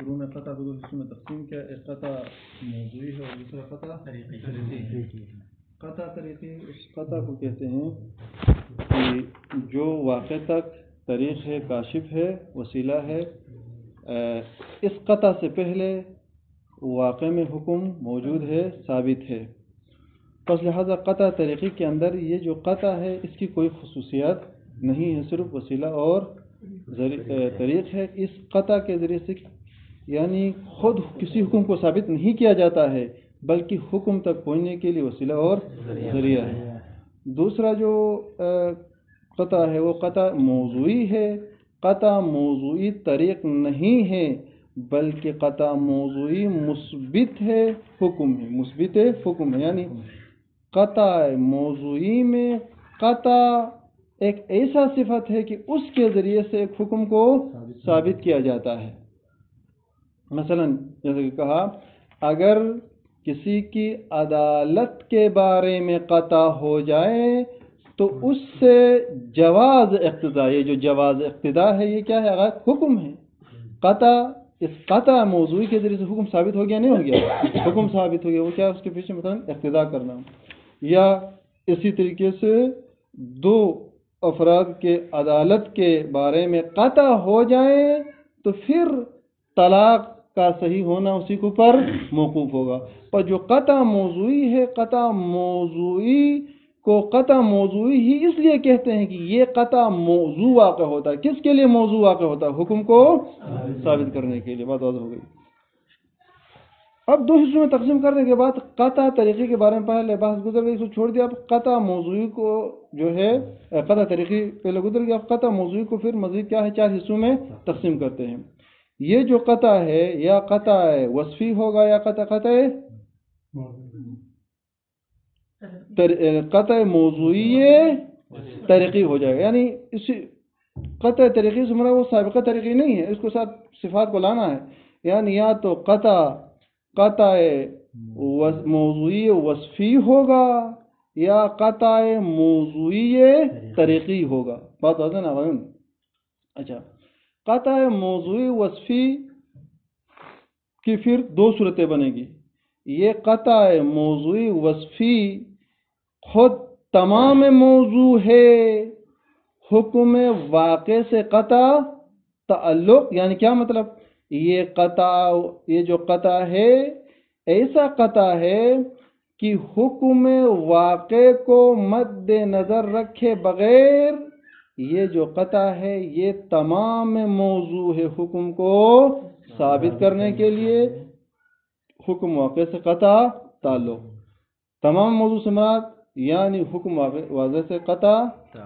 شروع میں قطع کو دو حصوں میں تقسیم کیا، ایک قطع موضوعی ہے اور دوسرا قطع طریقی۔ قطع طریقی اس قطع کو کہتے ہیں کہ جو واقع تک طریق ہے، کاشف ہے، وسیلہ ہے، اس قطع سے پہلے واقع میں حکم موجود ہے، ثابت ہے۔ پس لہذا قطع طریقی کے اندر یہ جو قطع ہے اس کی کوئی خصوصیات نہیں ہے، صرف وسیلہ اور طریق ہے۔ اس قطع کے ذریعے سے یعنی خود کسی حکم کو ثابت نہیں کیا جاتا ہے بلکہ حکم تک پہنچنے کے لیے وسیلہ اور ذریعہ ہے۔ دوسرا جو قطع ہے وہ قطع موضوعی ہے۔ قطع موضوعی طریق نہیں ہے بلکہ قطع موضوعی مثبت ہے، حکم ہے، مثبت حکم ہے۔ یعنی قطع موضوعی میں قطع ایک ایسا صفت ہے کہ اس کے ذریعے سے ایک حکم کو ثابت کیا جاتا ہے۔ مثلا جیسے کہ کہا، اگر کسی کی عدالت کے بارے میں قطع ہو جائے تو اس سے جواز اقتضاء، یہ جو جواز اقتضاء ہے یہ کیا ہے؟ حکم ہے۔ قطع، اس قطع موضوعی کے ذریعے سے حکم ثابت ہو گیا، نہیں ہو گیا؟ حکم ثابت ہو گیا، وہ کیا؟ اس کے پیچھے مثلا اقتضاء کرنا۔ یا اسی طریقے سے دو افراد کے عدالت کے بارے میں قطع ہو جائیں تو پھر طلاق کا صحیح ہونا اسی کے اوپر موقوف ہوگا۔ پر جو قطع موضوعی ہے، قطع موضوعی کو قطع موضوعی ہی اس لیے کہتے ہیں کہ یہ قطع موضوع واقع ہوتا ہے۔ کس کے لیے موضوع واقع ہوتا ہے؟ حکم کو ثابت کرنے کے لیے۔ بات واضح ہو گئی۔ اب دو حصوں میں تقسیم کرنے کے بعد قطع طریقی کے بارے میں پہلے بحث گزر گئی، اس کو چھوڑ دیا۔ اب قطع موضوعی کو جو ہے قطع طریقی پہلے گزر گیا، اب قطع موضوعی کو پھر مزید کیا ہے؟ 4 حصوں میں تقسیم کرتے ہیں۔ یہ جو قطع ہے یا قطع وصفی ہوگا یا قطع موضوعی طریقی ہو جائے گا۔ یعنی اسی قطع طریقی سے مراد وہ سابقہ طریقی نہیں ہے، اس کو ساتھ صفات کو لانا ہے۔ یعنی یا تو قطع موضوعی وصفی ہوگا یا قطع موضوعی طریقی ہوگا۔ بات واضح نا؟ اچھا، قطع موضوعی وصفی کی پھر 2 صورتیں بنے گی۔ یہ قطع موضوعی وصفی خود تمام موضوع ہے، حکم واقع سے قطع تعلق۔ یعنی کیا مطلب؟ یہ جو قطع ہے ایسا قطع ہے کہ حکم واقع کو مد نظر رکھے بغیر یہ جو قطع ہے یہ تمام موضوع ہے، حکم کو ثابت کرنے کے لیے حکم واقع سے قطع تعلق۔ تمام موضوع سے مراد یعنی حکم واقع سے قطع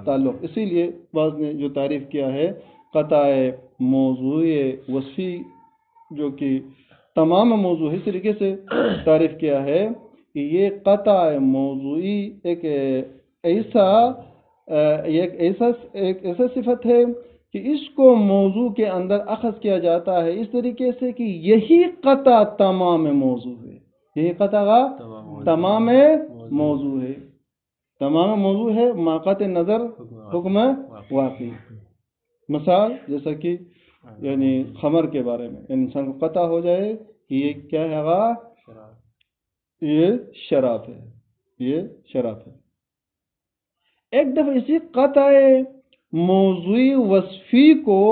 تعلق۔ اسی لیے بعض نے جو تعریف کیا ہے قطع موضوعی وصفی جو کہ تمام موضوع اس طریقے سے تعریف کیا ہے کہ یہ قطع موضوعی ایک ایسا صفت ہے کہ اس کو موضوع کے اندر اخذ کیا جاتا ہے اس طریقے سے کہ یہی قطع تمام موضوع ہے، یہی قطع تمام موضوع ہے، تمام موضوع ہے ماقات نظر حکم واقعی۔ مثال جیسا کہ یعنی خمر کے بارے میں، یعنی انسان کو قطع ہو جائے کہ یہ کیا ہے؟ یہ شراب ہے، یہ شراب ہے۔ ایک دفعہ اسی قطع موضوعی وصفی کو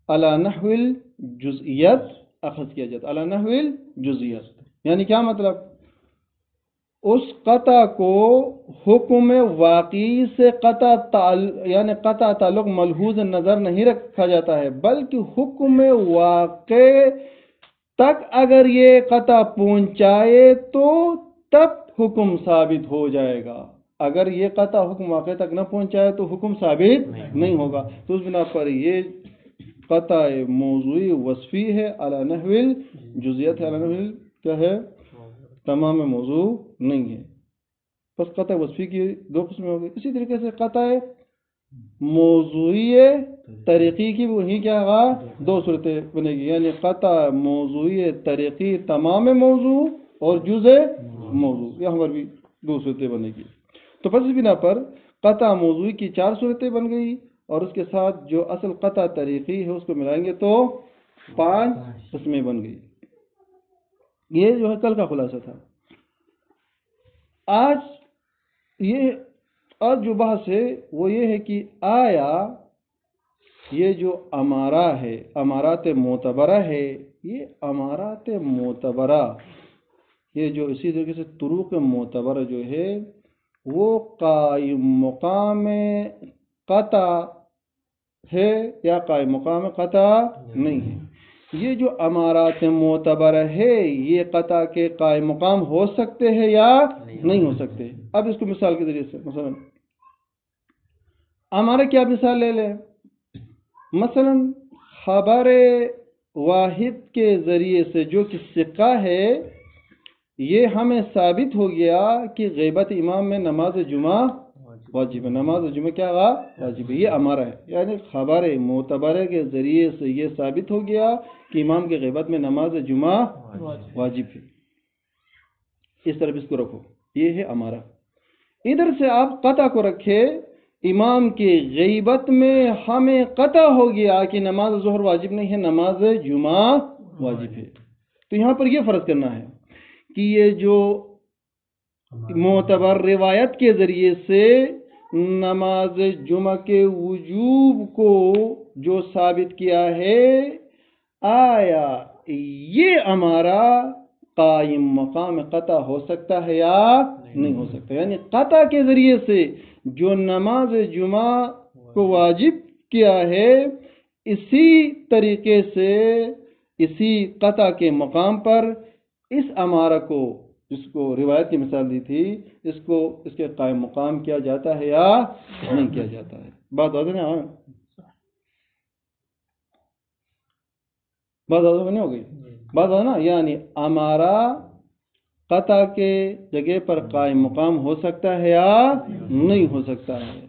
علی نحو الجزئیت اخذ کیا جاتا ہے، علی نحو الجزئیت۔ یعنی کیا مطلب؟ اس قطع کو حکم واقعی سے قطع تعلق ملحوظ نظر نہیں رکھا جاتا ہے بلکہ حکم واقع تک اگر یہ قطع پہنچائے تو تب حکم ثابت ہو جائے گا، اگر یہ قطع حکم واقع تک نہ پہنچائے تو حکم ثابت نہیں ہوگا۔ تو اس بنا پر یہ قطع موضوعی وصفی ہے، علی نحو الجزئیت ہے، علی نحو کیا ہے؟ تمام موضوع نہیں ہے۔ بس قطع وصفی کی 2 قسمیں ہو گئی۔ اسی طریقے سے قطع موضوعی طریقی کی وہی کیا ہوگا؟ 2 صورتیں بنے گی، یعنی قطع موضوعی طریقی تمام موضوع اور جزء موضوع، یہاں پر بھی 2 صورتیں بنے گی۔ تو پس اس بنا پر قطع موضوعی کی 4 صورتیں بن گئی اور اس کے ساتھ جو اصل قطع طریقی ہے اس کو ملائیں گے تو 5 قسمیں بن گئی. یہ جو ہے کل کا خلاصہ تھا. آج جو بحث ہے وہ یہ ہے کہ آیا یہ جو امارہ ہے، امارات معتبرہ ہے، یہ امارات معتبرہ، یہ جو اسی طریقے سے طرق معتبرہ جو ہے وہ قائم مقام قطع ہے یا قائم مقام قطع نہیں ہے. یہ جو امارات معتبرہ ہے یہ قطع کے قائم مقام ہو سکتے ہیں یا نہیں ہو سکتے. اب اس کو مثال کے ذریعے سے مثلا ہمارا کیا مثال لے لیں. مثلا خبر واحد کے ذریعے سے جو کہ ثقہ ہے یہ ہمیں ثابت ہو گیا کہ غیبت امام میں نماز جمعہ واجب ہے. نماز جمعہ کیا واجب ہے، یہ امارہ ہے. یعنی خبر معتبرہ کے ذریعے سے یہ ثابت ہو گیا کہ امام کی غیبت میں نماز جمعہ واجب ہے. اس طرف اس کو رکھو، یہ ہے امارہ. ادھر سے آپ قطع کو رکھے، امام کی غیبت میں ہمیں قطع ہو گیا کہ نماز ظہر واجب نہیں ہے، نماز جمعہ واجب ہے. تو یہاں پر یہ فرض کرنا ہے کہ یہ جو معتبر روایت کے ذریعے سے نماز جمعہ کے وجوب کو جو ثابت کیا ہے، آیا یہ ہمارا قائم مقام قطع ہو سکتا ہے یا نہیں ہو سکتا. یعنی قطع کے ذریعے سے جو نماز جمعہ کو واجب کیا ہے، اسی طریقے سے اسی قطع کے مقام پر اس امارہ کو، جس کو روایت کی مثال دی تھی، اس کے قائم مقام کیا جاتا ہے یا نہیں کیا جاتا ہے. بات واضح نا؟ بات واضح نہیں ہو گئی؟ بات واضح نا؟ یعنی امارہ قطع کے جگہ پر قائم مقام ہو سکتا ہے یا نہیں ہو سکتا ہے.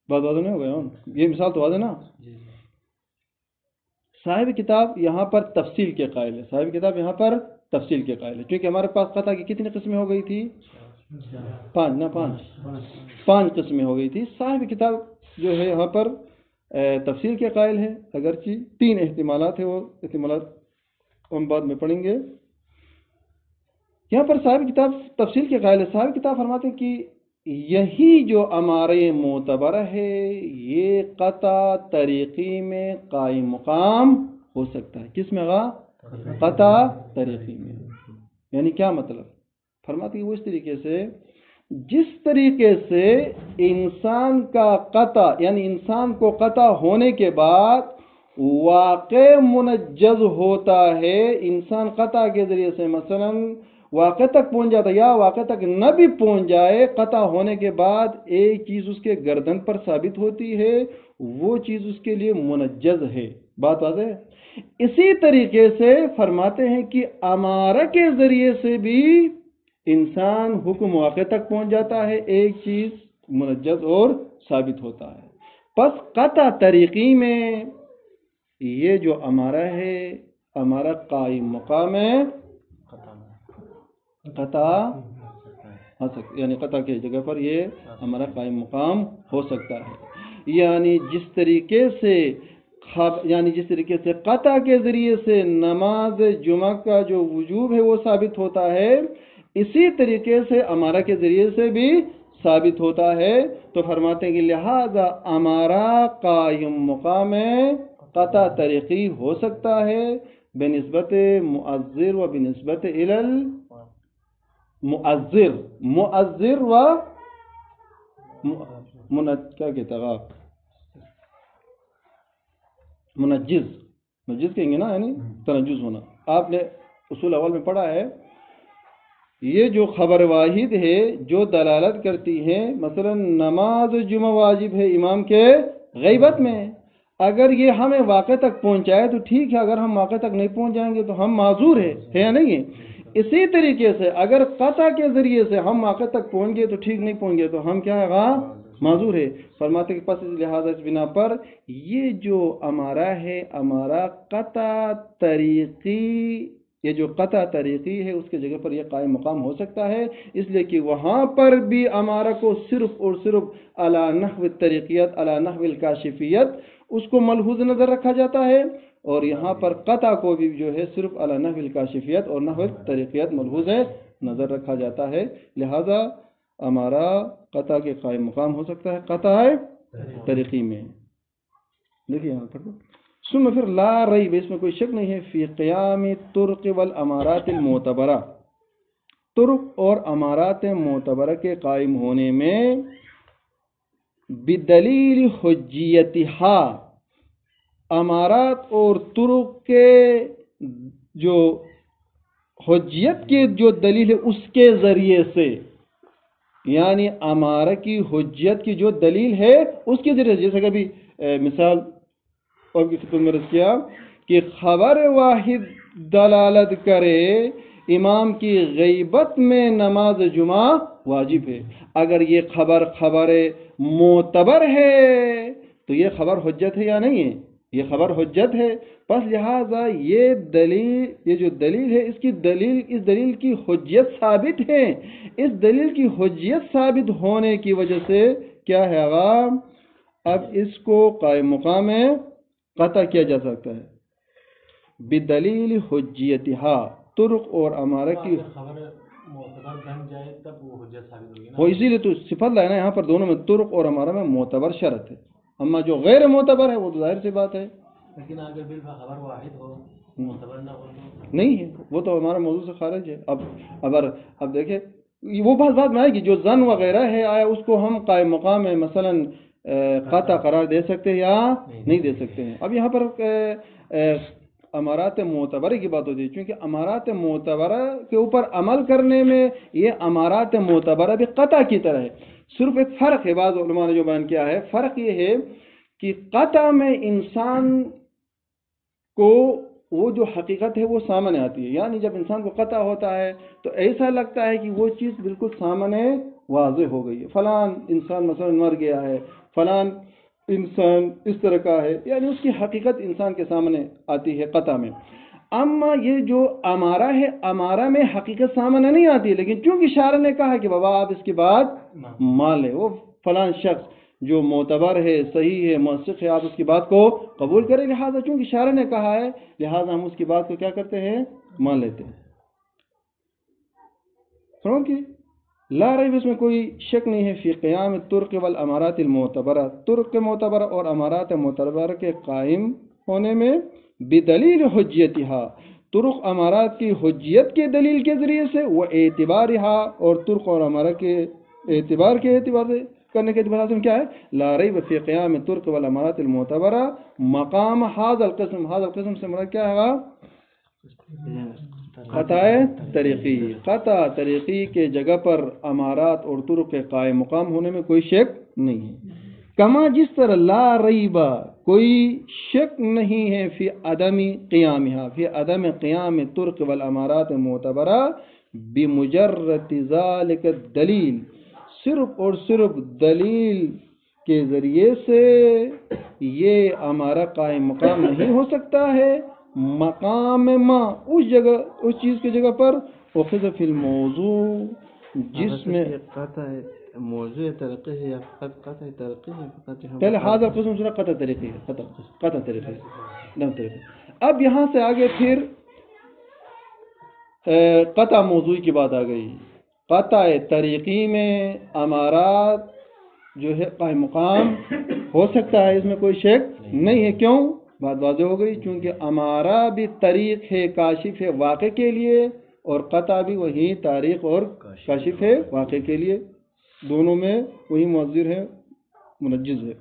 بات واضح نہیں ہو گیا؟ یہ مثال تو واضح نا؟ صاحب کتاب یہاں پر تفصیل کے قائل ہے. صاحب کتاب یہاں پر تفصیل کے قائل ہے، کیونکہ ہمارے پاس قطع کی کتنی قسمیں ہو گئی تھی؟ 5 قسمیں ہو گئی تھی. صاحب کتاب جو ہے یہاں پر تفصیل کے قائل ہے، اگرچہ 3 احتمالات ہیں، وہ احتمالات ہم بعد میں پڑھیں گے. یہاں پر صاحب کتاب تفصیل کے قائل ہے. صاحب کتاب فرماتے ہیں کہ یہی جو امارے معتبرہ ہے یہ قطع طریقی میں قائم مقام ہو سکتا ہے. کس میں قطع طریقی میں. یعنی کیا مطلب؟ فرماتے ہیں وہ اس طریقے سے جس طریقے سے انسان کا قطع، یعنی انسان کو قطع ہونے کے بعد واقع منجز ہوتا ہے. انسان قطع کے ذریعے سے مثلا واقع تک پہنچ جاتا ہے یا واقع تک نہ بھی پہنچ جائے، قطع ہونے کے بعد ایک چیز اس کے گردن پر ثابت ہوتی ہے، وہ چیز اس کے لیے منجز ہے. بات واضح ہے؟ اسی طریقے سے فرماتے ہیں کہ امارہ کے ذریعے سے بھی انسان حکم واقع تک پہنچ جاتا ہے، ایک چیز منجز اور ثابت ہوتا ہے. پس قطع طریقی میں یہ جو امارہ ہے، امارہ قائم مقام ہے، قطع یعنی قطع کی جگہ پر یہ ہمارا قائم مقام ہو سکتا ہے. یعنی جس طریقے سے قطع کے ذریعے سے نماز جمعہ کا جو وجوب ہے وہ ثابت ہوتا ہے، اسی طریقے سے امارہ کے ذریعے سے بھی ثابت ہوتا ہے. تو فرماتے ہیں کہ لہذا امارہ قائم مقام قطع طریقی ہو سکتا ہے بنسبت مؤذر و بنسبت مؤذر و کیا کہتا ہے منجز کہیں گے نا، یعنی تنجز ہونا. آپ نے اصول اول میں پڑھا ہے یہ جو خبر واحد ہے جو دلالت کرتی ہے، مثلا نماز جمعہ واجب ہے امام کے غیبت میں، اگر یہ ہمیں واقع تک پہنچائے تو ٹھیک ہے، اگر ہم واقع تک نہیں پہنچ جائیں گے تو ہم معذور ہے یا نہیں ہے. اسی طریقے سے اگر قطع کے ذریعے سے ہم واقع تک پہنچ گئے تو ٹھیک، نہیں پہنچ گئے تو ہم کیا ہے؟ معذور ہے. فرماتے کہ پس لہذا اس بنا پر یہ جو امارہ ہے، امارہ قطع طریقی یہ جو قطع طریقی ہے اس کی جگہ پر یہ قائم مقام ہو سکتا ہے، اس لیے کہ وہاں پر بھی امارہ کو صرف اور صرف علی نحو الطریقیت، علی نحو الکاشفیت اس کو ملحوظ نظر رکھا جاتا ہے، اور یہاں پر قطع کو بھی جو ہے صرف علی نحو الکاشفیت اور نحو الطریقیت ملحوظ نظر رکھا جاتا ہے، لہذا امارہ قطع کے قائم مقام ہو سکتا ہے قطع طریقی میں۔ دیکھیے یہاں پر ثم پھر لا ریب، اس میں کوئی شک نہیں ہے، فی قیام طرق والامارات المعتبرہ، طرق اور امارات معتبرہ کے قائم ہونے میں بدلیل حجیتہا، امارات اور طرق کے جو حجیت کی جو دلیل ہے اس کے ذریعے سے، یعنی امارہ کی حجیت کی جو دلیل ہے اس کے ذریعے سے، جیسے کبھی مثال اور کی خدمت میں رس کیا کہ خبر واحد دلالت کرے امام کی غیبت میں نماز جمعہ واجب ہے، اگر یہ خبر معتبر ہے تو یہ خبر حجت ہے یا نہیں ہے؟ یہ خبر حجت ہے، پس لہذا یہ جو دلیل ہے اس دلیل کی حجیت ثابت ہے، اس دلیل کی حجیت ثابت ہونے کی وجہ سے کیا ہے عوام، اب اس کو قائم مقام قطع کیا جا سکتا ہے بدلیل حجیتہا، طرق اور امارہ کی خبر معتبر بن جائے تب وہ حجت ثابت ہوگی نا، وہ اسی لیے تو صفت لانا یہاں پر دونوں میں طرق اور امارہ میں معتبر شرط ہے، اما جو غیر معتبر ہے وہ تو ظاہر سی بات ہے، لیکن اگر بالفعل خبر واحد ہو معتبر نہ ہو تو نہیں ہے، وہ تو ہمارا موضوع سے خارج ہے۔ اب دیکھیں وہ بات میں آئے گی جو زن وغیرہ ہے، آیا اس کو ہم قائم مقام ہے مثلا قطع قرار دے سکتے ہیں یا نہیں دے سکتے ہیں؟ اب یہاں پر امارات معتبرہ کی بات ہوتی ہے، چونکہ امارات معتبرہ کے اوپر عمل کرنے میں یہ امارات معتبرہ بھی قطع کی طرح ہے، صرف ایک فرق ہے، بعض علماء نے جو بیان کیا ہے، فرق یہ ہے کہ قطع میں انسان کو وہ جو حقیقت ہے وہ سامنے آتی ہے، یعنی جب انسان کو قطع ہوتا ہے تو ایسا لگتا ہے کہ وہ چیز بالکل سامنے واضح ہو گئی ہے، فلان انسان مثلا مر گیا ہے، فلان انسان اس طرح کا ہے، یعنی اس کی حقیقت انسان کے سامنے آتی ہے قطع میں۔ اما یہ جو امارہ ہے، امارہ میں حقیقت سامنے نہیں آتی، لیکن چونکہ شارع نے کہا کہ بابا آپ اس کی بات مان لیں، وہ فلان شخص جو معتبر ہے، صحیح ہے، موثق ہے، آپ اس کی بات کو قبول کریں، لہذا چونکہ شارع نے کہا ہے لہذا ہم اس کی بات کو کیا کرتے ہیں، مان لیتے ہیں۔ سمجھ کہ لا ریب، اس میں کوئی شک نہیں ہے، فی قیام طرق والامارات المعتبرہ، طرق معتبرہ اور امارات معتبرہ کے قائم ہونے میں بدلیل حجیتہا، طرق امارات کی حجیت کے دلیل کے ذریعے سے، وہ اعتبارہا، اور طرق اور امارہ کے اعتبار سے کرنے کے اعتبار سے کیا ہے، لا ریب فی قیام طرق والامارات المعتبرہ مقام هذا القسم سے مراد کیا ہے، قطع طریقی، قطع طریقی کے جگہ پر امارات اور طرق کے قائم مقام ہونے میں کوئی شک نہیں ہے، کما جس طرح لا ریبہ کوئی شک نہیں ہے فی عدم قیامہا، فی عدم قیام طرق والامارات معتبرہ بمجرد ذالک الدلیل، صرف اور صرف دلیل کے ذریعے سے یہ ہمارا قائم مقام نہیں ہو سکتا ہے، مقام ما اس جگہ، اس چیز کی جگہ پر اخذ فی الموضوع جس میں موضوع ترقی ہے یا فقط قطع ترقی ہے؟ پہلے حاضر قسم سے قطع طریقی ہے، قطع طریقی ہے۔ اب یہاں سے آگے پھر قطع موضوعی کی بات آ گئی، قطع طریقی میں امارات جو ہے قائم مقام ہو سکتا ہے، اس میں کوئی شک نہیں ہے، کیوں؟ بات واضح ہو گئی، چونکہ امارہ بھی طریق ہے، کاشف ہے واقع کے لیے، اور قطع بھی وہی تاریخ اور کاشف ہے واقع کے لیے، دونوں میں وہی مؤثر ہے، منجز ہے۔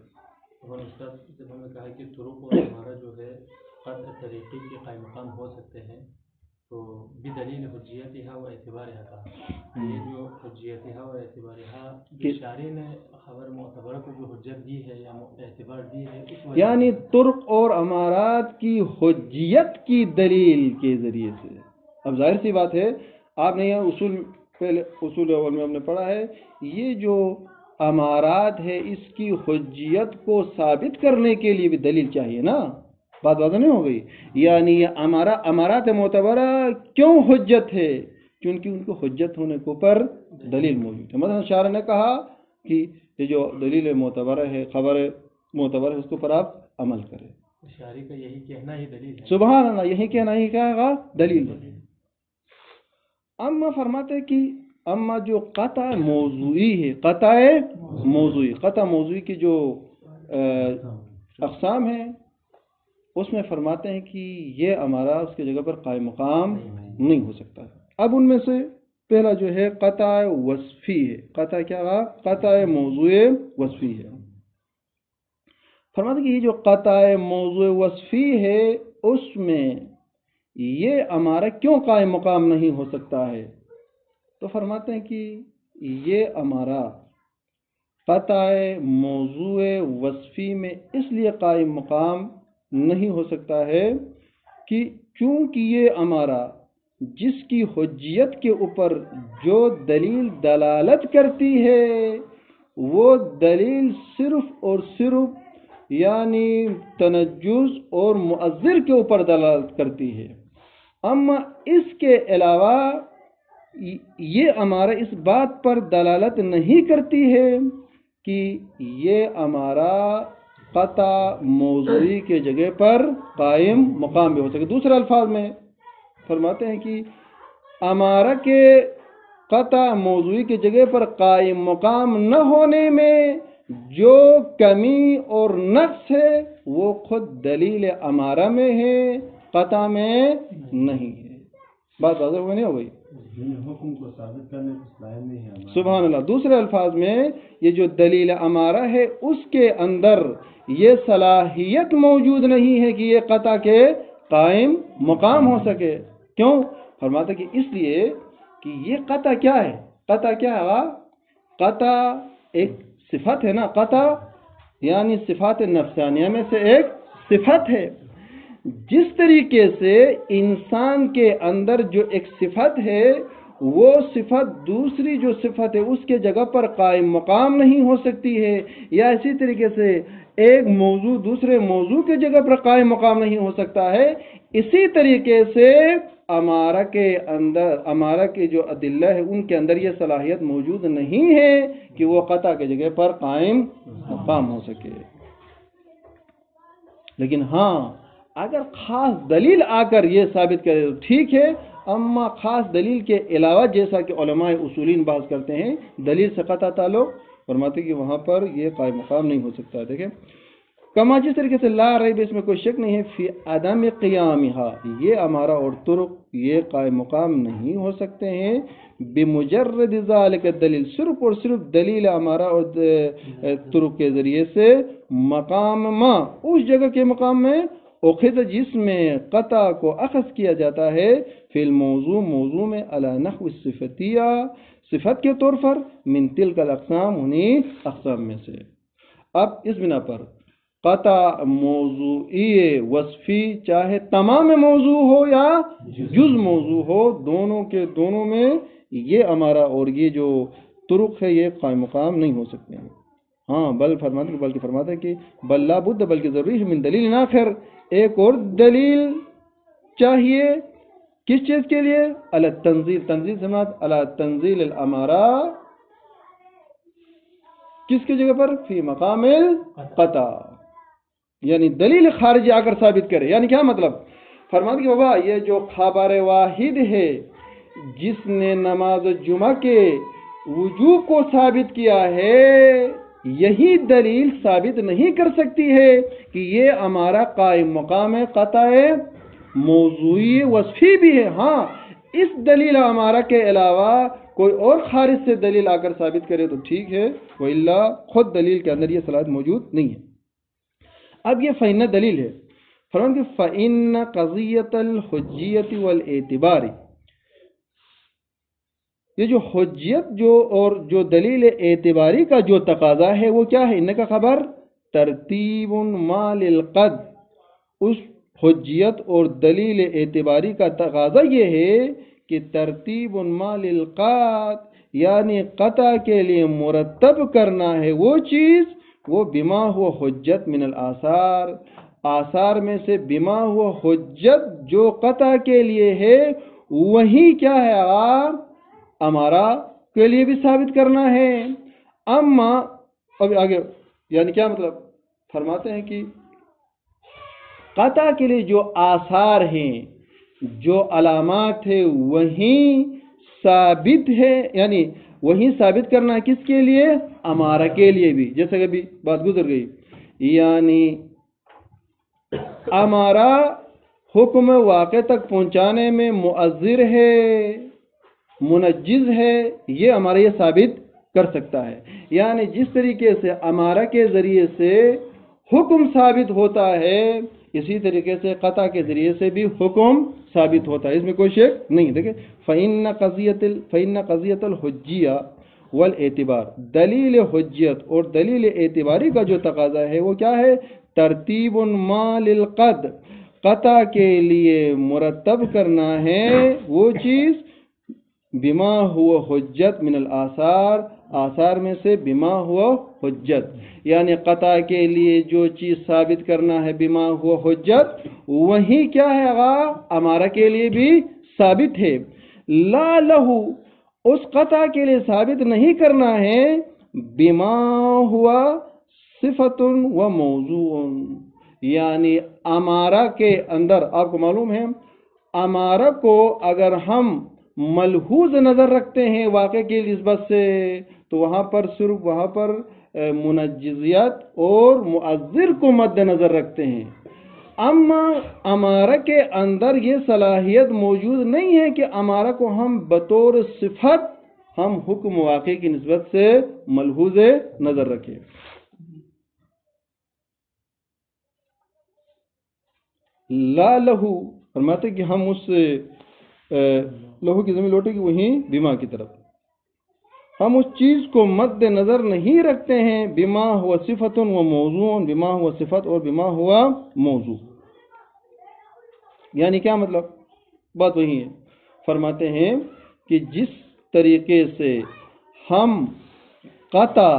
اور استاد جب ہم نے کہا کہ طرق اور امارہ جو ہے قطع طریقی کے قائم مقام ہو سکتے ہیں، تو بدلیل حجیتہا و اعتبارہا کا، یہ جو حجیتہا و اعتبارہا جو شارع نے خبر معتبرہ کو جو حجت دی ہے یا اعتبار دی ہے، یعنی طرق اور امارات کی حجیت کی دلیل کے ذریعے سے۔ اب ظاہر سی بات ہے، آپ نے یہ اصول اول میں ہم نے پڑھا ہے، یہ جو امارات ہے اس کی حجیت کو ثابت کرنے کے لیے بھی دلیل چاہیے نا، بات واضح نہیں ہو گئی؟ یعنی یہ امارات معتبرہ کیوں حجت ہے؟ کیونکہ ان کو حجت ہونے کے اوپر دلیل موجود ہے۔ مثلا شارع نے کہا کہ یہ جو دلیل معتبرہ ہے، خبر معتبر ہے، اس کے اوپر آپ عمل کریں۔ شاعری کا یہی کہنا ہی دلیل ہے۔ سبحان اللہ، یہی کہنا ہی کیا گا دلیل ہے۔ اما فرماتے ہیں کہ اما جو قطع موضوعی ہے، قطع موضوعی کی جو اقسام ہیں، اس میں فرماتے ہیں کہ یہ ہمارا اس کی جگہ پر قائم مقام نہیں ہو سکتا۔ اب ان میں سے پہلا جو ہے قطع وصفی ہے۔ قطع کیا رہا؟ قطع موضوع وصفی ہے۔ فرماتے ہیں کہ یہ جو قطع موضوع وصفی ہے، اس میں یہ ہمارا کیوں قائم مقام نہیں ہو سکتا ہے؟ تو فرماتے ہیں کہ یہ ہمارا قطع موضوع وصفی میں اس لیے قائم مقام نہیں ہو سکتا ہے کہ چونکہ یہ ہمارا جس کی حجیت کے اوپر جو دلیل دلالت کرتی ہے، وہ دلیل صرف اور صرف یعنی تنجز اور مؤذر کے اوپر دلالت کرتی ہے۔ اما اس کے علاوہ یہ ہمارا اس بات پر دلالت نہیں کرتی ہے کہ یہ ہمارا قطع موضوعی کے جگہ پر قائم مقام بھی ہو سکے۔ دوسرے الفاظ میں فرماتے ہیں کہ ہمارا کے قطع موضوعی کی جگہ پر قائم مقام نہ ہونے میں جو کمی اور نقص ہے وہ خود دلیل امارہ میں ہے، قطع میں نہیں ہے۔ بات واضح ہوئی نہیں ہو گئی؟ حکم کو ثابت کرنے کی صلاحیت نہیں ہے۔ سبحان اللہ۔ دوسرے الفاظ میں یہ جو دلیل امارہ ہے اس کے اندر یہ صلاحیت موجود نہیں ہے کہ یہ قطع کے قائم مقام ہو سکے۔ کیوں؟ فرماتا کہ اس لیے کہ یہ قطع کیا ہے؟ قطع کیا ہے؟ قطع ایک صفت ہے نا۔ قطع یعنی صفات نفسانیہ میں سے ایک صفت ہے۔ جس طریقے سے انسان کے اندر جو ایک صفت ہے، وہ صفت دوسری جو صفت ہے اس کے جگہ پر قائم مقام نہیں ہو سکتی ہے، یا اسی طریقے سے ایک موضوع دوسرے موضوع کے جگہ پر قائم مقام نہیں ہو سکتا ہے، اسی طریقے سے امارہ کے اندر امارہ کے جو ادلہ ہے ان کے اندر یہ صلاحیت موجود نہیں ہے کہ وہ قطع کے جگہ پر قائم مقام ہو سکے۔ لیکن ہاں اگر خاص دلیل آ کر یہ ثابت کرے تو ٹھیک ہے، اما خاص دلیل کے علاوہ جیسا کہ علماء اصولین بحث کرتے ہیں دلیل سے قطع تعلق، فرماتے کہ وہاں پر یہ قائم مقام نہیں ہو سکتا۔ دیکھیں کما جس طریقے سے لا ریب، اس میں کوئی شک نہیں ہے، فی عدم قیامہا، یہ ہمارا اور طرق یہ قائم مقام نہیں ہو سکتے ہیں، بمجرد ذالک دلیل، صرف اور صرف دلیل ہمارا اور طرق کے ذریعے سے، مقام ما، اس جگہ کے مقام میں، اخذ جس میں قطع کو اخذ کیا جاتا ہے، فی الموضوع، موضوع میں، علی نحو الصفتیہ، صفت کے طور پر، من تلک الاقسام، انہیں اقسام میں سے۔ اب اس بنا پر قطع موضوعی وصفی چاہے تمام موضوع ہو یا جز موضوع ہو، دونوں کے دونوں میں یہ ہمارا اور یہ جو طرق ہے یہ قائم مقام نہیں ہو سکتے ہیں۔ ہاں بلکہ فرماتے ہیں کہ بل لا بد، بلکہ ضروری ہے، من دلیل آخر، ایک اور دلیل چاہیے، کس چیز کے لیے؟ علی التنزیل، تنزیل سماعت، علی تنزیل الامارہ، کس کی جگہ پر؟ فی مقام القطع، یعنی دلیل خارجی آ کر ثابت کرے۔ یعنی کیا مطلب؟ فرماتے کہ بابا یہ جو خبر واحد ہے جس نے نماز جمعہ کے وجوب کو ثابت کیا ہے، یہی دلیل ثابت نہیں کر سکتی ہے کہ یہ ہمارا قائم مقام ہے، قطع موضوعی وصفی بھی ہے۔ ہاں اس دلیل ہمارا کے علاوہ کوئی اور خارج سے دلیل آ کر ثابت کرے تو ٹھیک ہے، وَإِلَّا خود دلیل کے اندر یہ صلاحیت موجود نہیں ہے۔ اب یہ فإن دلیل ہے، فرمان کہ فإن قضیت الحجیت والاعتبار، یہ جو حجیت جو اور جو دلیل اعتباری کا جو تقاضا ہے وہ کیا ہے؟ ان کا خبر ترتیب ما للقد، اس حجیت اور دلیل اعتباری کا تقاضا یہ ہے کہ ترتیب ما للقد، یعنی قطع کے لیے مرتب کرنا ہے وہ چیز، وہ بما ہوا حجت من الآثار، آثار میں سے بما ہوا حجت جو قطع کے لیے ہے وہی کیا ہے امارہ کے لیے بھی ثابت کرنا ہے. اما اب آگے یعنی کیا مطلب فرماتے ہیں کہ قطع کے لیے جو آثار ہیں جو علامات ہے وہی ثابت ہے، یعنی وہی ثابت کرنا کس کے لیے امارہ کے لیے بھی، جیسا کہ ابھی بات گزر گئی. یعنی امارہ حکم واقع تک پہنچانے میں مؤثر ہے، منجز ہے، یہ ہمارا یہ ثابت کر سکتا ہے. یعنی جس طریقے سے امارہ کے ذریعے سے حکم ثابت ہوتا ہے اسی طریقے سے قطع کے ذریعے سے بھی حکم ثابت ہوتا ہے، اس میں کوئی شک نہیں. دیکھیں فَإِنَّ قَضِيَّةَ الْحُجِّيَّةِ والاعتبار، دلیل حجیت اور دلیل اعتباری کا جو تقاضا ہے وہ کیا ہے؟ ترتیب ما للقد، قطع کے لیے مرتب کرنا ہے وہ چیز بما ہوا حجت من الآثار، آثار میں سے بما ہوا حجت، یعنی قطع کے لیے جو چیز ثابت کرنا ہے بما ہوا حجت وہی کیا ہے امارہ کے لیے بھی ثابت ہے. لا لہو، اس قطع کے لیے ثابت نہیں کرنا ہے بما ہوا صفت و موضوع، یعنی امارہ کے اندر آپ کو معلوم ہے امارہ کو اگر ہم ملحوظ نظر رکھتے ہیں واقع کی نسبت سے تو وہاں پر صرف وہاں پر منجزیت اور مؤثر کو مد نظر رکھتے ہیں. اما امارہ کے اندر یہ صلاحیت موجود نہیں ہے کہ امارہ کو ہم بطور صفت ہم حکم واقع کی نسبت سے ملحوظ نظر رکھیں. لا لہو فرماتے کہ ہم اس لہو کی زمین لوٹے گی وہیں بما کی طرف، ہم اس چیز کو مد نظر نہیں رکھتے ہیں بما ہوا صفت و موضوع، بما ہوا صفت اور بما ہوا موضوع. یعنی کیا مطلب؟ بات وہی ہے. فرماتے ہیں کہ جس طریقے سے ہم قطع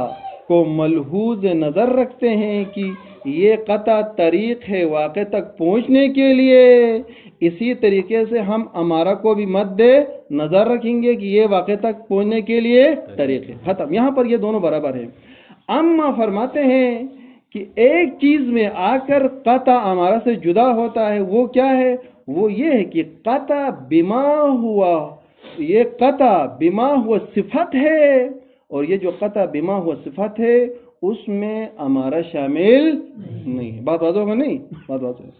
کو ملحوظ نظر رکھتے ہیں کہ یہ قطع طریق ہے واقع تک پہنچنے کے لیے، اسی طریقے سے ہم امارہ کو بھی مد نظر رکھیں گے کہ یہ واقع تک پہنچنے کے لیے طریق ہے. ختم. یہاں پر یہ دونوں برابر ہیں. اما فرماتے ہیں کہ ایک چیز میں آ کر قطع امارہ سے جدا ہوتا ہے، وہ کیا ہے؟ وہ یہ ہے کہ قطع بما ہوا، یہ قطع بما ہوا صفت ہے، اور یہ جو قطع بما ہوا صفت ہے اس میں امارہ شامل نہیں ہے. بات واضح ہوگا نہیں؟ بات واضح ہے.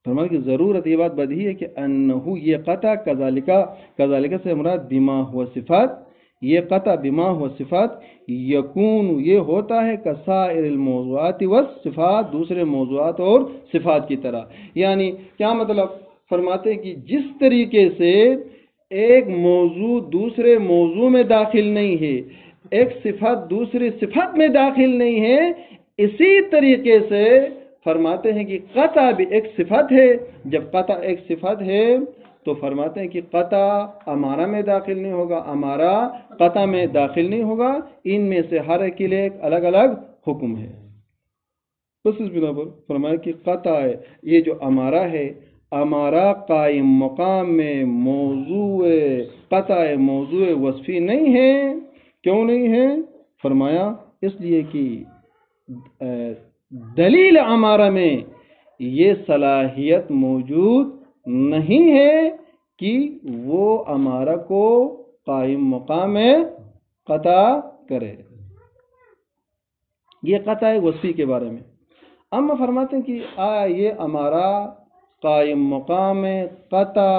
فرمایا کہ ضرورت یہ بات بدیہی ہے کہ انہو یہ قطع کذالک سے مراد بما ہوا صفت، یہ قطع بما ہوا صفت یکون یہ ہوتا ہے کسائر الموضوعات والصفات، دوسرے موضوعات اور صفات کی طرح. یعنی کیا مطلب؟ فرماتے ہیں کہ جس طریقے سے ایک موضوع دوسرے موضوع میں داخل نہیں ہے، ایک صفت دوسری صفت میں داخل نہیں ہے، اسی طریقے سے فرماتے ہیں کہ قطع بھی ایک صفت ہے. جب قطع ایک صفت ہے تو فرماتے ہیں کہ قطع امارہ میں داخل نہیں ہوگا، امارہ قطع میں داخل نہیں ہوگا، ان میں سے ہر ایک کے لیے ایک الگ الگ حکم ہے. بس اس بنا پر فرمایا کہ قطع یہ جو امارہ ہے، امارہ قائم مقام میں موضوع قطع موضوع وصفی نہیں ہے. کیوں نہیں ہے؟ فرمایا اس لیے کہ دلیل امارہ میں یہ صلاحیت موجود نہیں ہے کہ وہ امارہ کو قائم مقام میں قطع کرے. یہ قطع وصفی کے بارے میں. اما فرماتے ہیں کہ یہ امارہ قائم مقام قطع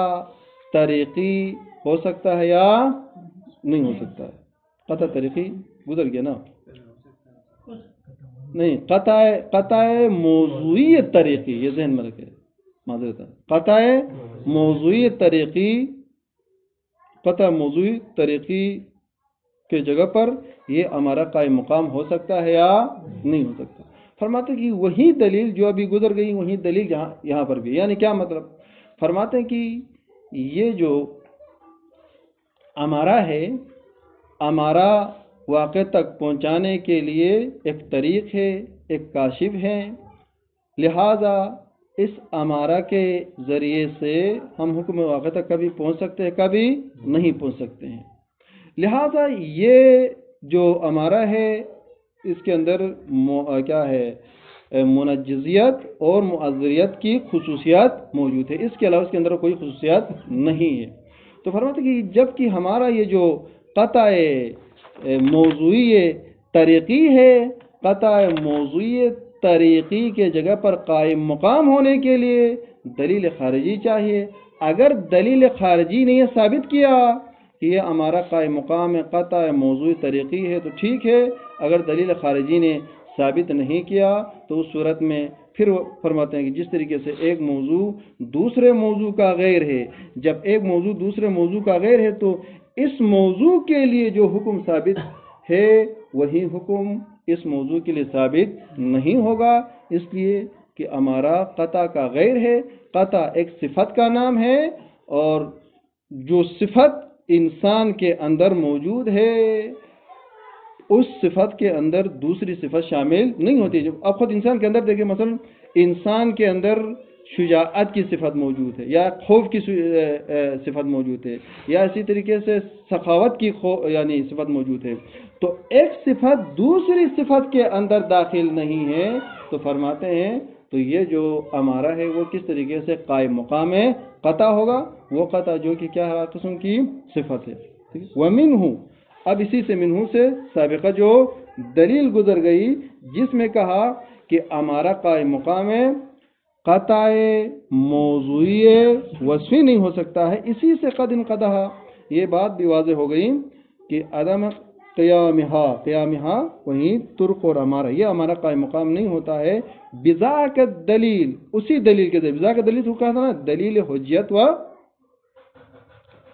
طریقی ہو سکتا ہے یا نہیں ہو سکتا ہے؟ قطع طریقی گزر گیا نا؟ نہیں، قطع موضوعی طریقی، یہ ذہن میں رکھے معذرت. قطع موضوعی طریقی، قطع موضوعی طریقی کے جگہ پر یہ ہمارا قائم مقام ہو سکتا ہے یا نہیں ہو سکتا. فرماتے ہیں کہ وہی دلیل جو ابھی گزر گئی وہی دلیل یہاں پر بھی. یعنی کیا مطلب؟ فرماتے ہیں کہ یہ جو امارہ ہے، امارہ واقع تک پہنچانے کے لیے ایک طریق ہے، ایک کاشف ہیں، لہذا اس امارہ کے ذریعے سے ہم حکم واقع تک کبھی پہنچ سکتے ہیں، کبھی نہیں پہنچ سکتے ہیں۔ لہذا یہ جو امارہ ہے اس کے اندر کیا ہے، منجزیت اور معذریت کی خصوصیات موجود ہے، اس کے علاوہ اس کے اندر کوئی خصوصیات نہیں ہے۔ تو فرماتے کہ جب کہ ہمارا یہ جو قطع موضوعی طریقی ہے، قطع موضوعی طریقی کے جگہ پر قائم مقام ہونے کے لیے دلیل خارجی چاہیے۔ اگر دلیل خارجی نے یہ ثابت کیا کہ یہ ہمارا قائم مقام قطع موضوعی طریقی ہے تو ٹھیک ہے، اگر دلیل خارجی نے ثابت نہیں کیا تو اس صورت میں پھر وہ فرماتے ہیں کہ جس طریقے سے ایک موضوع دوسرے موضوع کا غیر ہے، جب ایک موضوع دوسرے موضوع کا غیر ہے تو اس موضوع کے لیے جو حکم ثابت ہے وہی حکم اس موضوع کے لیے ثابت نہیں ہوگا، اس لیے کہ ہمارا قطع کا غیر ہے۔ قطع ایک صفت کا نام ہے اور جو صفت انسان کے اندر موجود ہے اس صفت کے اندر دوسری صفت شامل نہیں ہوتی۔ جب آپ خود انسان کے اندر دیکھیں، مثلا انسان کے اندر شجاعت کی صفت موجود ہے یا خوف کی صفت موجود ہے یا اسی طریقے سے سخاوت کی یعنی صفت موجود ہے، تو ایک صفت دوسری صفت کے اندر داخل نہیں ہے تو فرماتے ہیں تو یہ جو امارہ ہے وہ کس طریقے سے قائم مقام قطع ہوگا، وہ قطع جو کہ کیا قسم کی صفت ہے۔ وَمِنْهُ، اب اسی سے منہ سے سابقہ جو دلیل گزر گئی جس میں کہا کہ ہمارا قائم مقام قطع موضوعی وصفی نہیں ہو سکتا ہے، اسی سے قد انقطع، یہ بات بھی واضح ہو گئی کہ عدم قیامہا وہیں ترک اور ہمارا یہ ہمارا قائم مقام نہیں ہوتا ہے بذاک دلیل، اسی دلیل کے ذریعے، بذاک دلیل تو کہا تھا نا، دلیل حجیت و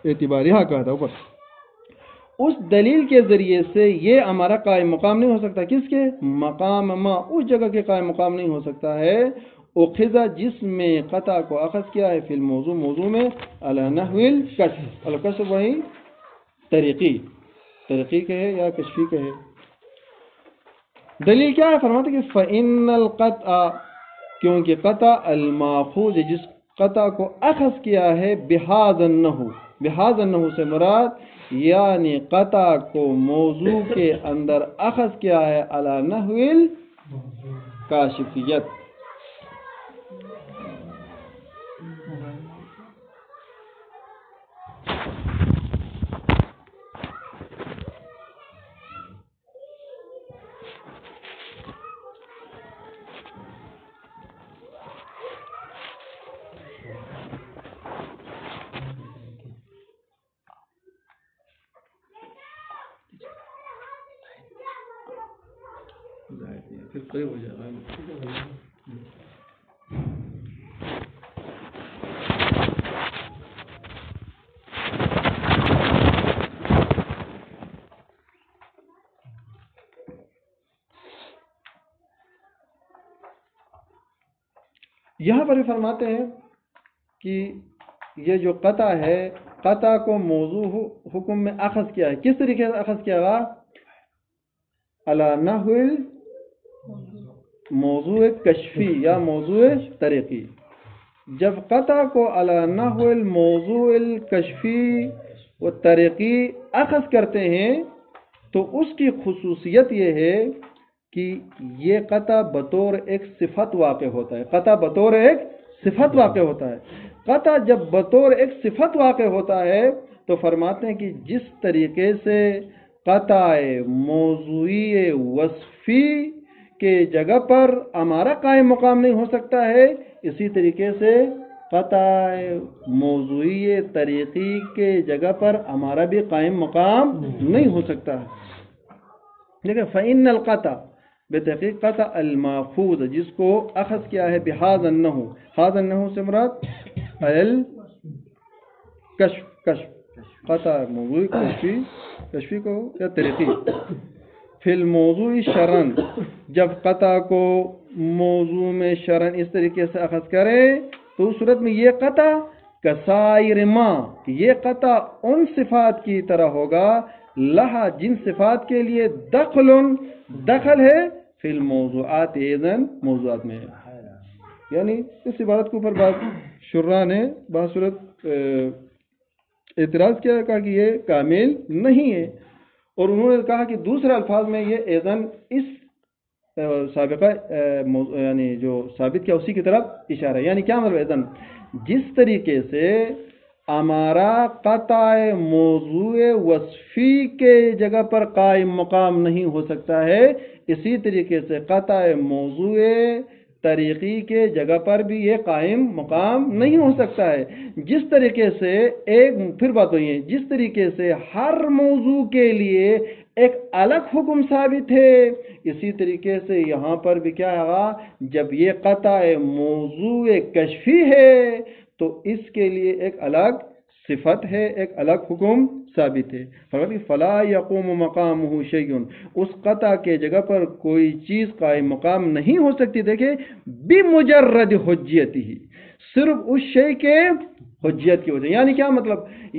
اعتباریہ کہا تھا اوپر، اس دلیل کے ذریعے سے یہ ہمارا قائم مقام نہیں ہو سکتا، کس کے مقام ما، اس جگہ کے قائم مقام نہیں ہو سکتا ہے اخذہ جس میں قطع کو اخذ کیا ہے فی الموضوع، موضوع میں علی نحو الکشف، الکشف وہی طریقی کے ہے یا کشفی کے ہے۔ دلیل کیا ہے؟ فرماتے کہ فإن القطع، کیونکہ قطع الماخوذ جس قطع کو اخذ کیا ہے بہذا النحو، بہذا النحو سے مراد یعنی قطع کو موضوع کے اندر اخذ کیا ہے علی نحو الکاشفیت، پھر قریب ہو جائے گا۔ یہاں پر بھی فرماتے ہیں کہ یہ جو قطع ہے، قطع کو موضوع حکم میں اخذ کیا ہے، کس طریقے سے اخذ کیا گا؟ علی نحو موضوع کشفی یا موضوع طریقی۔ جب قطع کو علی نحو الموضوع الکشفی و طریقی اخذ کرتے ہیں تو اس کی خصوصیت یہ ہے کہ یہ قطع بطور ایک صفت واقع ہوتا ہے، قطع بطور ایک صفت واقع ہوتا ہے۔ قطع جب بطور ایک صفت واقع ہوتا ہے تو فرماتے ہیں کہ جس طریقے سے قطع موضوعی وصفی کے جگہ پر ہمارا قائم مقام نہیں ہو سکتا ہے، اسی طریقے سے قطع موضوعی طریقی کے جگہ پر ہمارا بھی قائم مقام نہیں ہو سکتا ہے۔ لیکن فإن القطع، بے تحقیق قطع الماخوذ جس کو اخذ کیا ہے بہذا النحو، ہذا النحو سے مراد کشف، قطع موضوعی کشفی کو یا طریقی، فی الموضوع شرعن، جب قطع کو موضوع میں شرعن اس طریقے سے اخذ کرے تو اس صورت میں یہ قطع کسائر ما، یہ قطع ان صفات کی طرح ہوگا لہا جن صفات کے لیے دخل ہے فی الموضوعات ایذن موضوعات میں ہے. یعنی اس عبارت کے اوپر بعض شراح نے بعض صورت اعتراض کیا، کہا کہ یہ کامل نہیں ہے، اور انہوں نے کہا کہ دوسرے الفاظ میں یہ ایذن اس سابقہ یعنی جو ثابت کیا اسی کی طرف اشارہ ہے. یعنی کیا مطلب ایذن؟ جس طریقے سے ہمارا قطع موضوع وصفی کے جگہ پر قائم مقام نہیں ہو سکتا ہے، اسی طریقے سے قطع موضوع طریقی کے جگہ پر بھی یہ قائم مقام نہیں ہو سکتا ہے. جس طریقے سے پھر بات ہوئی ہے، جس طریقے سے ہر موضوع کے لیے ایک الگ حکم ثابت ہے، اسی طریقے سے یہاں پر بھی کیا ہے، جب یہ قطع موضوع کشفی ہے تو اس کے لیے ایک الگ صفت ہے، ایک الگ حکم ثابت ہے. فلا یقوم مقامہ شیء، اس قطع کے جگہ پر کوئی چیز قائم مقام نہیں ہو سکتی. دیکھیں بمجرد حجیت ہی، صرف اس شیء کے حجیت کی وجہ. یعنی کیا مطلب؟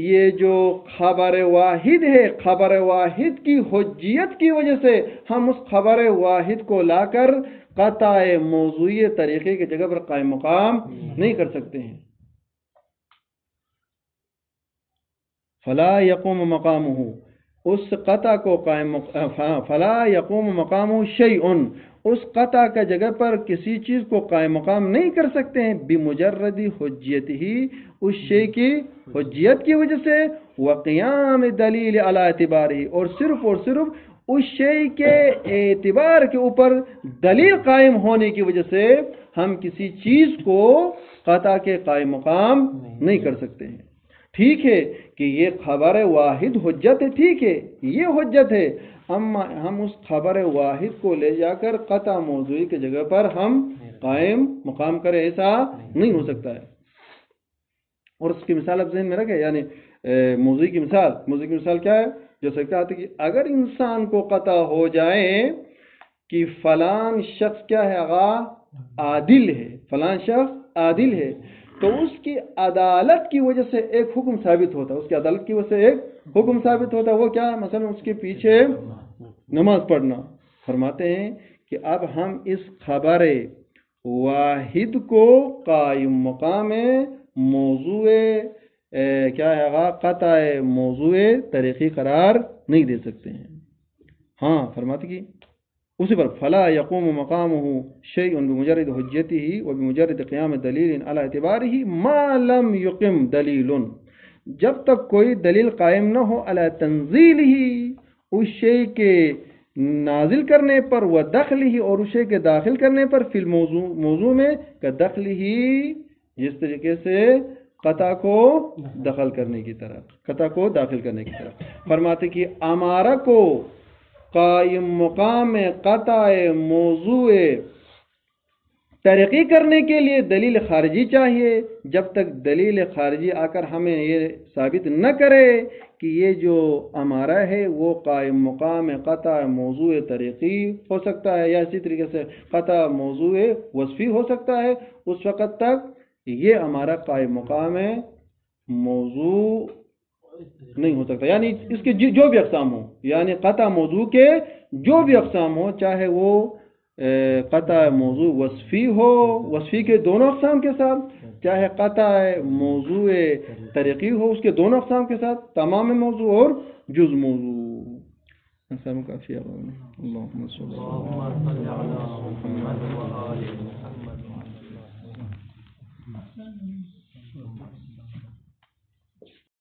یہ جو خبر واحد ہے، خبر واحد کی حجیت کی وجہ سے ہم اس خبر واحد کو لا کر قطع موضوعی طریقے کی جگہ پر قائم مقام نہیں کر سکتے ہیں. فلا یقوم مقامہ، اس قطع کو قائم فلا یقوم مقامہ شیء، اس قطع کا جگہ پر کسی چیز کو قائم مقام نہیں کر سکتے ہیں بمجرد حجیت ہی، اس شیء کی حجیت کی وجہ سے، وقیام دلیل علی اعتبارہ، اور صرف اس شیء کے اعتبار کے اوپر دلیل قائم ہونے کی وجہ سے ہم کسی چیز کو قطع کے قائم مقام نہیں کر سکتے ہیں. ٹھیک ہے کہ یہ خبر واحد حجت ہے، ٹھیک ہے یہ حجت ہے، اما ہم اس خبر واحد کو لے جا کر قطع موضوعی کی جگہ پر ہم قائم مقام کریں، ایسا نہیں ہو سکتا ہے. اور اس کی مثال اب ذہن میں رکھے، یعنی موضوعی کی مثال کیا ہے؟ جیسے کہا تھا کہ اگر انسان کو قطع ہو جائے کہ فلان شخص کیا ہے، عادل ہے، فلان شخص عادل ہے، تو اس کی عدالت کی وجہ سے ایک حکم ثابت ہوتا ہے، اس کی عدالت کی وجہ سے ایک حکم ثابت ہوتا ہے. وہ کیا ہے؟ مثلا اس کے پیچھے نماز پڑھنا. فرماتے ہیں کہ اب ہم اس خبر واحد کو قائم مقام موضوع کیا ہے، قطع موضوع طریقی قرار نہیں دے سکتے ہیں. ہاں فرماتے کہ اسی پر فلا یقوم مقامہ شیء بمجرد حجته وبمجرد قیام دلیل علی اعتبارہ ما لم یقم دلیل، جب تک کوئی دلیل قائم نہ ہو علی تنزیلہ، اس شیء کے نازل کرنے پر، و دخلہ، اور اس شیء کے داخل کرنے پر، فی الموضوع میں کا دخلہ، جس طریقے سے قطع کو دخل کرنے کی طرح، قطع کو داخل کرنے کی طرح. فرماتے کہ امارہ کو قائم مقام قطع موضوع ترقی کرنے کے لیے دلیل خارجی چاہیے. جب تک دلیل خارجی آ کر ہمیں یہ ثابت نہ کرے کہ یہ جو امارہ ہے وہ قائم مقام قطع موضوع ترقی ہو سکتا ہے، یا اسی طریقے سے قطع موضوع وصفی ہو سکتا ہے، اس وقت تک یہ ہمارا قائم مقام موضوع نہیں ہو سکتا. یعنی اس کے جو بھی اقسام ہوں، یعنی قطع موضوع کے جو بھی اقسام ہوں، چاہے وہ قطع موضوع وصفی ہو، وصفی کے دونوں اقسام کے ساتھ، چاہے قطع موضوع طریقی ہو اس کے دونوں اقسام کے ساتھ، تمام موضوع اور جز موضوع. اللہم صلی اللہ علیہ وسلم.